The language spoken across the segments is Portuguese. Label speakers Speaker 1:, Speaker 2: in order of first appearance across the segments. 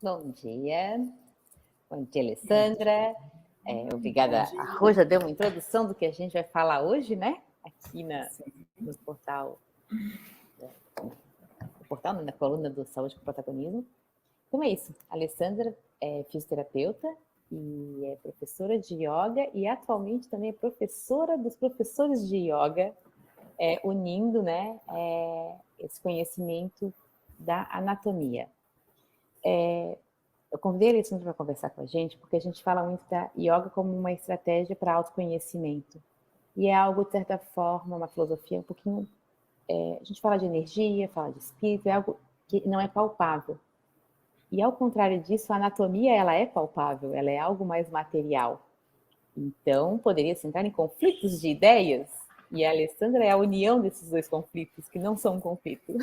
Speaker 1: Bom dia. Bom dia, Alessandra. Obrigada. A Rô já deu uma introdução do que a gente vai falar hoje, né? Aqui no portal, na coluna do Saúde com Protagonismo. Então é isso. A Alessandra é fisioterapeuta e é professora de yoga e atualmente também é professora dos professores de yoga, unindo, né, esse conhecimento da anatomia. Eu convidei a Alessandra para conversar com a gente porque a gente fala muito da yoga como uma estratégia para autoconhecimento. E é algo, de certa forma, uma filosofia um pouquinho... a gente fala de energia, fala de espírito, é algo que não é palpável. E, ao contrário disso, a anatomia ela é palpável, ela é algo mais material. Então, poderia-se entrar em conflitos de ideias, e a Alessandra é a união desses dois conflitos, que não são um conflito.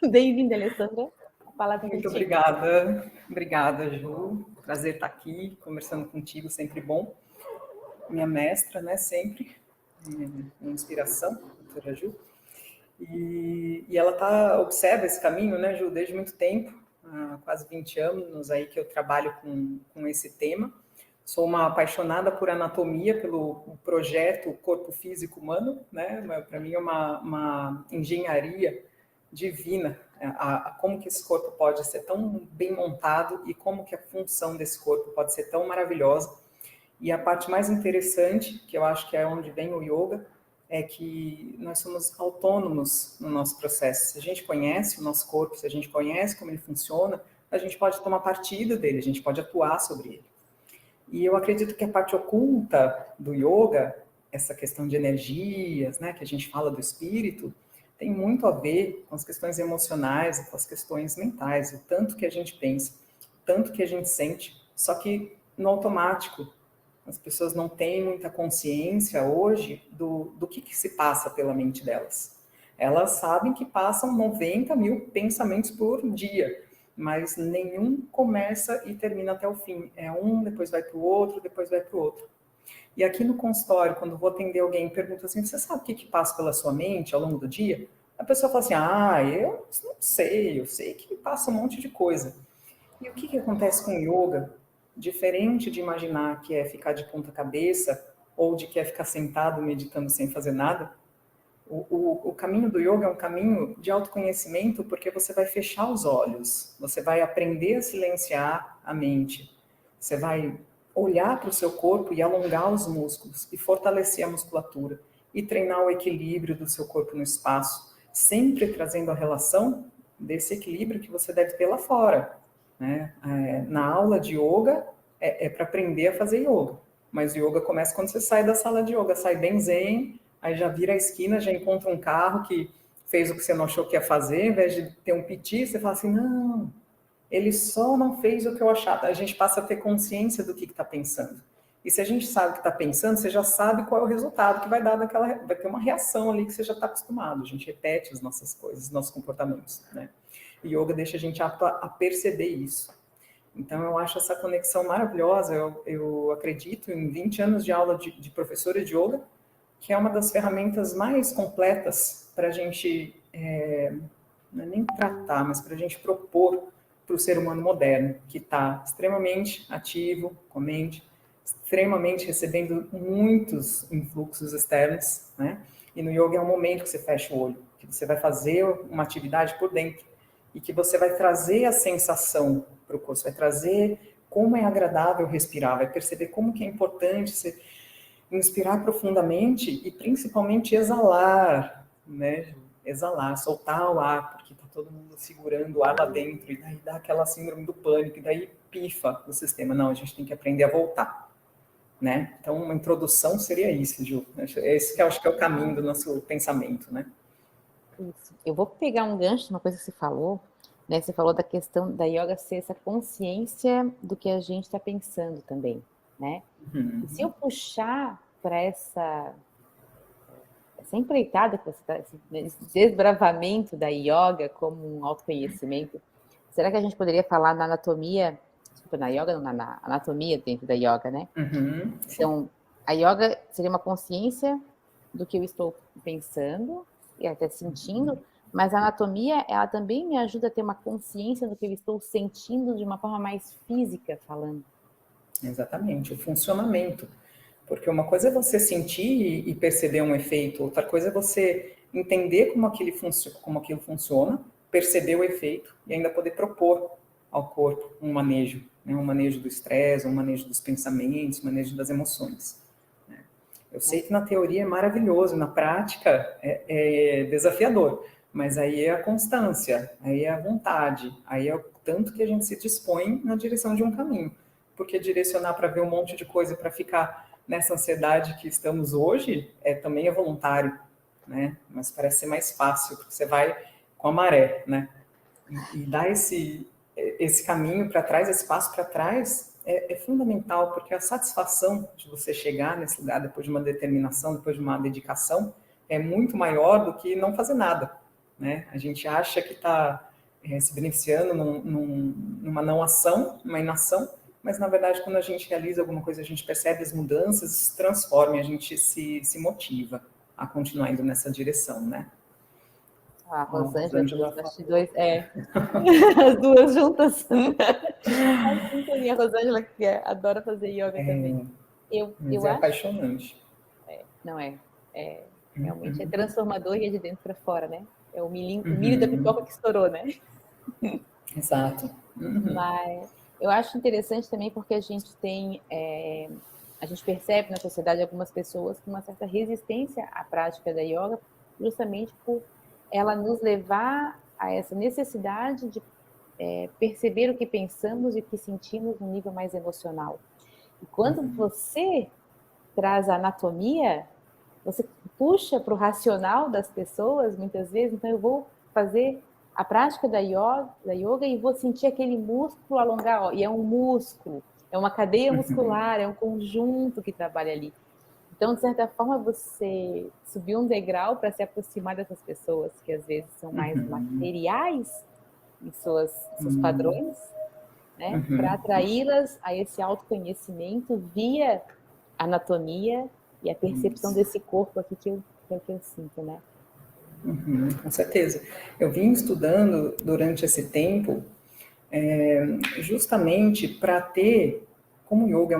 Speaker 1: Bem-vinda, Alessandra.
Speaker 2: Muito obrigada, Ju. Prazer estar aqui, conversando contigo, sempre bom. Minha mestra, né, sempre, minha inspiração, doutora Ju. E ela observa esse caminho, né, Ju, desde muito tempo, há quase 20 anos aí que eu trabalho com esse tema. Sou uma apaixonada por anatomia, pelo projeto Corpo Físico Humano, né, para mim é uma engenharia divina, como que esse corpo pode ser tão bem montado e como que a função desse corpo pode ser tão maravilhosa. E a parte mais interessante, que eu acho que é onde vem o yoga, é que nós somos autônomos no nosso processo. Se a gente conhece o nosso corpo, se a gente conhece como ele funciona, a gente pode tomar partido dele, a gente pode atuar sobre ele. E eu acredito que a parte oculta do yoga, essa questão de energias, né, que a gente fala do espírito, tem muito a ver com as questões emocionais e com as questões mentais, o tanto que a gente pensa, o tanto que a gente sente, só que no automático. As pessoas não têm muita consciência hoje do que se passa pela mente delas. Elas sabem que passam 90 mil pensamentos por dia, mas nenhum começa e termina até o fim. É um, depois vai para o outro, depois vai para o outro. E aqui no consultório, quando vou atender alguém, pergunto assim, você sabe o que passa pela sua mente ao longo do dia? A pessoa fala assim, eu não sei, eu sei que passa um monte de coisa. E o que acontece com o yoga? Diferente de imaginar que é ficar de ponta cabeça ou de que é ficar sentado meditando sem fazer nada, o caminho do yoga é um caminho de autoconhecimento porque você vai fechar os olhos, você vai aprender a silenciar a mente, você vai olhar para o seu corpo e alongar os músculos e fortalecer a musculatura e treinar o equilíbrio do seu corpo no espaço, sempre trazendo a relação desse equilíbrio que você deve ter lá fora. Né? Na aula de yoga é para aprender a fazer yoga, mas o yoga começa quando você sai da sala de yoga, sai bem zen, aí já vira a esquina, já encontra um carro que fez o que você não achou que ia fazer, ao invés de ter um piti, você fala assim, não, ele só não fez o que eu achava. A gente passa a ter consciência do que está pensando. E se a gente sabe o que está pensando, você já sabe qual é o resultado que vai dar daquela... Vai ter uma reação ali que você já está acostumado. A gente repete as nossas coisas, nossos comportamentos, né? E yoga deixa a gente apto a perceber isso. Então, eu acho essa conexão maravilhosa. Eu acredito em 20 anos de aula de professora de yoga, que é uma das ferramentas mais completas para a gente, não é nem tratar, mas para a gente propor para o ser humano moderno, que está extremamente ativo, com a mente, extremamente recebendo muitos influxos externos, né? E no yoga é um momento que você fecha o olho, que você vai fazer uma atividade por dentro e que você vai trazer a sensação para o corpo, você vai trazer como é agradável respirar, vai perceber como que é importante você inspirar profundamente e principalmente exalar, né? Exalar, soltar o ar, porque está todo mundo segurando o ar lá dentro, e daí dá aquela síndrome do pânico, e daí pifa o sistema. Não, a gente tem que aprender a voltar, né? Então, uma introdução seria isso, Ju. Esse que eu acho que é o caminho do nosso pensamento, né?
Speaker 1: Isso. Eu vou pegar um gancho de uma coisa que você falou, né? Você falou da questão da yoga ser essa consciência do que a gente está pensando também, né? E se eu puxar para essa empreitada que você está, esse desbravamento da yoga como um autoconhecimento, será que a gente poderia falar na anatomia, desculpa, na yoga, não, na anatomia dentro da yoga, né? Então, a yoga seria uma consciência do que eu estou pensando e até sentindo, Mas a anatomia, ela também me ajuda a ter uma consciência do que eu estou sentindo de uma forma mais física falando.
Speaker 2: Exatamente, o funcionamento. Porque uma coisa é você sentir e perceber um efeito, outra coisa é você entender como aquilo funciona, perceber o efeito e ainda poder propor ao corpo um manejo, né? Um manejo do estresse, um manejo dos pensamentos, um manejo das emoções. Né? Eu sei que na teoria é maravilhoso, na prática é desafiador, mas aí é a constância, aí é a vontade, aí é o tanto que a gente se dispõe na direção de um caminho. Porque direcionar para ver um monte de coisa para ficar nessa ansiedade que estamos hoje, também é voluntário, né? Mas parece ser mais fácil, porque você vai com a maré, né? E dar esse caminho para trás, esse passo para trás, é fundamental, porque a satisfação de você chegar nesse lugar depois de uma determinação, depois de uma dedicação, é muito maior do que não fazer nada, né? A gente acha que está se beneficiando numa não ação, numa inação, mas na verdade quando a gente realiza alguma coisa, a gente percebe as mudanças, se transforma e a gente se motiva a continuar indo nessa direção, né?
Speaker 1: A Rosângela dos
Speaker 2: Rosângela
Speaker 1: bastidores, as duas juntas. Assim também a Rosângela que adora fazer yoga também.
Speaker 2: Mas
Speaker 1: Eu
Speaker 2: é
Speaker 1: acho,
Speaker 2: apaixonante.
Speaker 1: não é, realmente é transformador e é de dentro para fora, né? É o milho da pipoca que estourou, né?
Speaker 2: Exato.
Speaker 1: Mas eu acho interessante também porque a gente tem, a gente percebe na sociedade algumas pessoas com uma certa resistência à prática da yoga, justamente por ela nos levar a essa necessidade de perceber o que pensamos e o que sentimos no nível mais emocional. E quando você traz a anatomia, você puxa para o racional das pessoas, muitas vezes, então eu vou fazer a prática da yoga e vou sentir aquele músculo alongar, e é um músculo, é uma cadeia muscular, é um conjunto que trabalha ali. Então, de certa forma, você subiu um degrau para se aproximar dessas pessoas que às vezes são mais materiais em seus padrões, né? Para atraí-las a esse autoconhecimento via anatomia e a percepção desse corpo aqui que eu sinto, né?
Speaker 2: Com certeza. Eu vim estudando durante esse tempo justamente para ter, como o yoga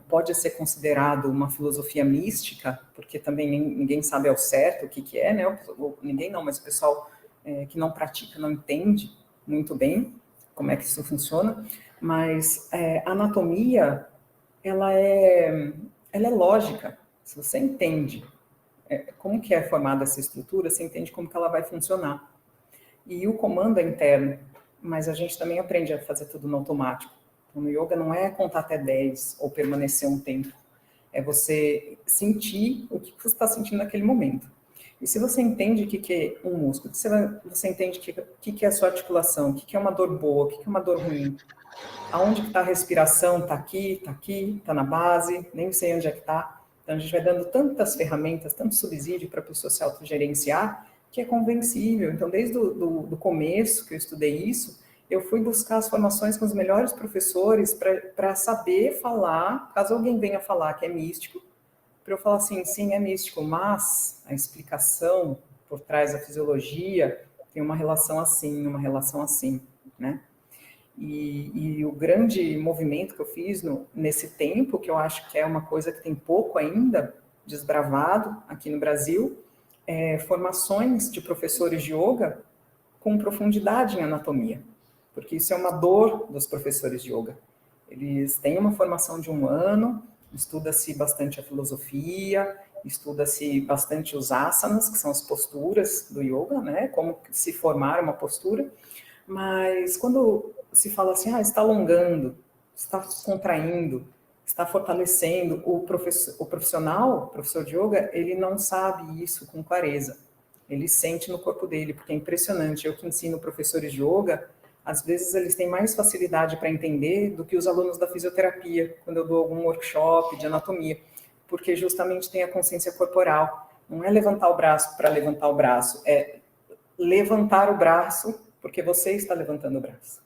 Speaker 2: pode ser considerado uma filosofia mística, porque também ninguém sabe ao certo o que é, né? Ninguém não, mas o pessoal que não pratica não entende muito bem como é que isso funciona, mas a anatomia, ela é lógica, se você entende como que é formada essa estrutura, você entende como que ela vai funcionar. E o comando é interno, mas a gente também aprende a fazer tudo no automático. Então, no yoga não é contar até 10 ou permanecer um tempo. É você sentir o que você está sentindo naquele momento. E se você entende o que é um músculo, você entende o que é a sua articulação, o que é uma dor boa, o que é uma dor ruim, aonde que está a respiração, está aqui, está na base, nem sei onde é que está. Então, a gente vai dando tantas ferramentas, tanto subsídio para a pessoa se autogerenciar, que é convencível. Então, desde do começo que eu estudei isso, eu fui buscar as formações com os melhores professores para saber falar, caso alguém venha falar que é místico, para eu falar assim, sim, é místico, mas a explicação por trás da fisiologia tem uma relação assim, né? E o grande movimento que eu fiz nesse tempo, que eu acho que é uma coisa que tem pouco ainda desbravado aqui no Brasil, formações de professores de yoga com profundidade em anatomia, porque isso é uma dor dos professores de yoga. Eles têm uma formação de 1 ano, estuda-se bastante a filosofia, estuda-se bastante os asanas, que são as posturas do yoga, né? Como se formar uma postura, mas quando se fala assim, está alongando, está contraindo, está fortalecendo, o profissional, o professor de yoga, ele não sabe isso com clareza. Ele sente no corpo dele, porque é impressionante. Eu que ensino professores de yoga, às vezes eles têm mais facilidade para entender do que os alunos da fisioterapia, quando eu dou algum workshop de anatomia, porque justamente tem a consciência corporal. Não é levantar o braço para levantar o braço, é levantar o braço porque você está levantando o braço.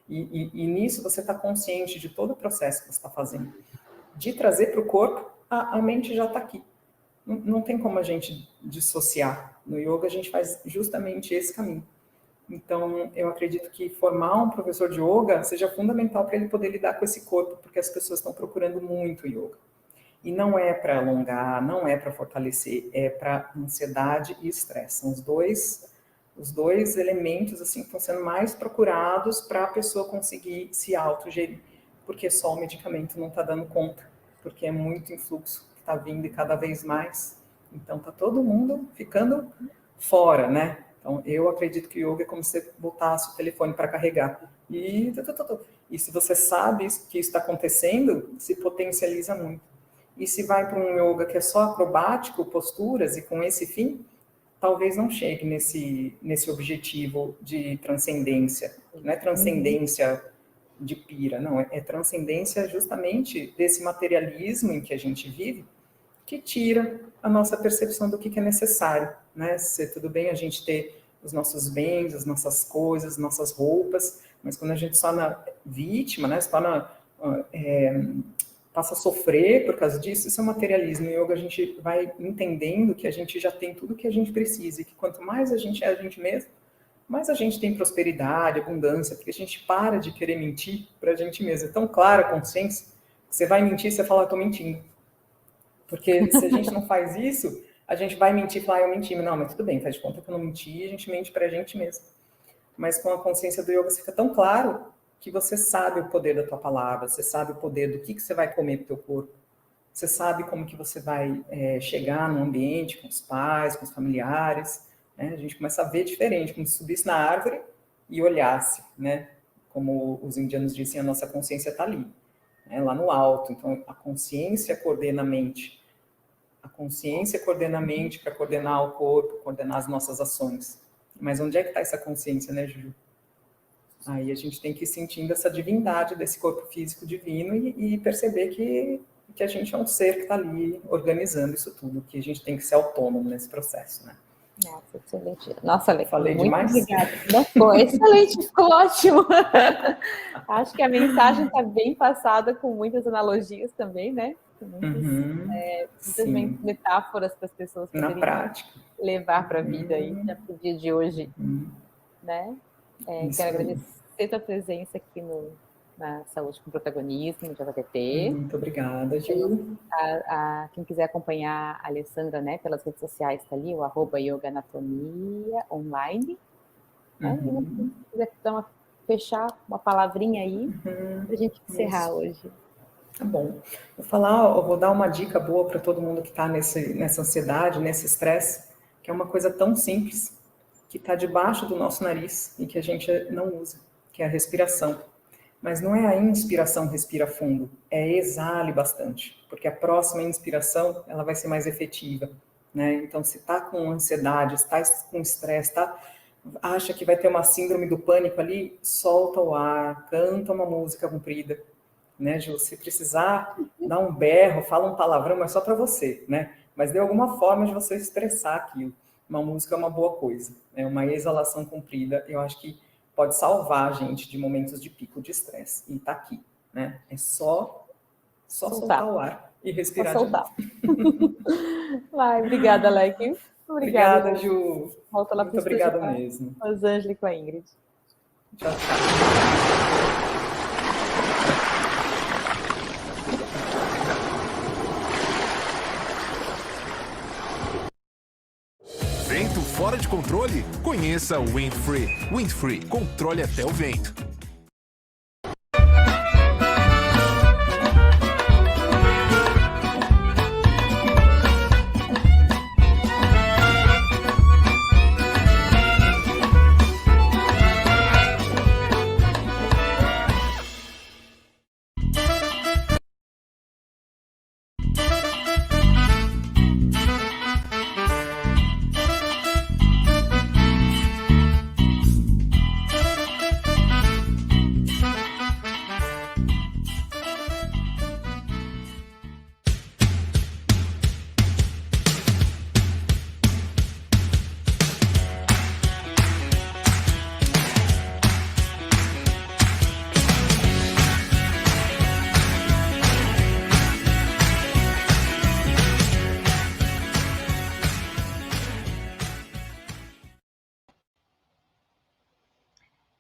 Speaker 2: E nisso você está consciente de todo o processo que você está fazendo. De trazer para o corpo, a mente já está aqui. não tem como a gente dissociar. No yoga a gente faz justamente esse caminho. Então, eu acredito que formar um professor de yoga seja fundamental para ele poder lidar com esse corpo, porque as pessoas estão procurando muito yoga. E não é para alongar, não é para fortalecer, é para ansiedade e estresse. São os dois elementos assim, que estão sendo mais procurados para a pessoa conseguir se autogerir, porque só o medicamento não está dando conta, porque é muito influxo que está vindo e cada vez mais. Então, está todo mundo ficando fora, né? Então, eu acredito que o yoga é como se você botasse o telefone para carregar. E se você sabe que isso está acontecendo, se potencializa muito. E se vai para um yoga que é só acrobático, posturas, e com esse fim, talvez não chegue nesse objetivo de transcendência. Não é transcendência de pira, não. É transcendência justamente desse materialismo em que a gente vive, que tira a nossa percepção do que é necessário, né? Se tudo bem a gente ter os nossos bens, as nossas coisas, nossas roupas, mas quando a gente só na vítima, né? Passa a sofrer por causa disso, isso é materialismo. Em yoga a gente vai entendendo que a gente já tem tudo que a gente precisa, e que quanto mais a gente é a gente mesmo, mais a gente tem prosperidade, abundância, porque a gente para de querer mentir para a gente mesmo. É tão clara a consciência, você vai mentir, você fala, eu estou mentindo. Porque se a gente não faz isso, a gente vai mentir e falar, eu menti. Não, mas tudo bem, faz de conta que eu não menti, a gente mente para a gente mesmo. Mas com a consciência do yoga, fica tão claro que você sabe o poder da tua palavra, você sabe o poder do que você vai comer pro teu corpo, você sabe como que você vai chegar no ambiente, com os pais, com os familiares, né? A gente começa a ver diferente, como se subisse na árvore e olhasse, né? Como os indianos dizem, a nossa consciência está ali, né? Lá no alto. Então, a consciência coordena a mente. A consciência coordena a mente para coordenar o corpo, coordenar as nossas ações. Mas onde é que está essa consciência, né, Juju? Aí a gente tem que ir sentindo essa divindade desse corpo físico divino e perceber que a gente é um ser que está ali organizando isso tudo, que a gente tem que ser autônomo nesse processo, né?
Speaker 1: Nossa, excelente. Nossa, Ale,
Speaker 2: falei
Speaker 1: muito
Speaker 2: demais?
Speaker 1: Obrigada. Não, ficou excelente, ficou ótimo. Acho que a mensagem está bem passada, com muitas analogias também, né? Com muitas metáforas para as pessoas
Speaker 2: na prática
Speaker 1: levar para a vida aí, para o dia de hoje, né? Quero agradecer a tua presença aqui na Saúde com Protagonismo, no JVT.
Speaker 2: Muito obrigada, Gil.
Speaker 1: Quem quiser acompanhar a Alessandra, né, pelas redes sociais, está ali, o @yogaanatomia online. Né? E se quiser fechar uma palavrinha aí, para a gente encerrar hoje.
Speaker 2: Tá bom. Eu vou dar uma dica boa para todo mundo que está nessa ansiedade, nesse estresse, que é uma coisa tão simples, que está debaixo do nosso nariz e que a gente não usa, que é a respiração. Mas não é a inspiração, respira fundo, é exale bastante, porque a próxima inspiração, ela vai ser mais efetiva, né? Então, se está com ansiedade, está com estresse, acha que vai ter uma síndrome do pânico ali, solta o ar, canta uma música comprida, né, Ju? Se precisar, dá um berro, fala um palavrão, mas só para você, né? Mas de alguma forma de você expressar aquilo. Uma música é uma boa coisa, é uma exalação comprida, eu acho que pode salvar a gente de momentos de pico de estresse. E tá aqui, né? É só soltar o ar e respirar.
Speaker 1: Só soltar. Vai, obrigada, Alec.
Speaker 2: Obrigada, Ju.
Speaker 1: Volta lá.
Speaker 2: Muito obrigada mesmo.
Speaker 1: Rosângela e com a Ingrid.
Speaker 2: Tchau, tchau.
Speaker 3: Vento fora de controle? Conheça o Windfree. Windfree, controle até o vento.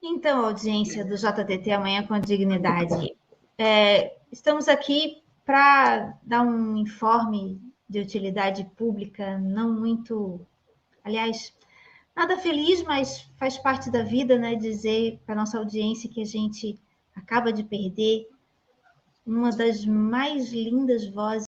Speaker 4: Então, audiência do JTT Amanhã com Dignidade, estamos aqui para dar um informe de utilidade pública, não muito, aliás, nada feliz, mas faz parte da vida, né? Dizer para a nossa audiência que a gente acaba de perder uma das mais lindas vozes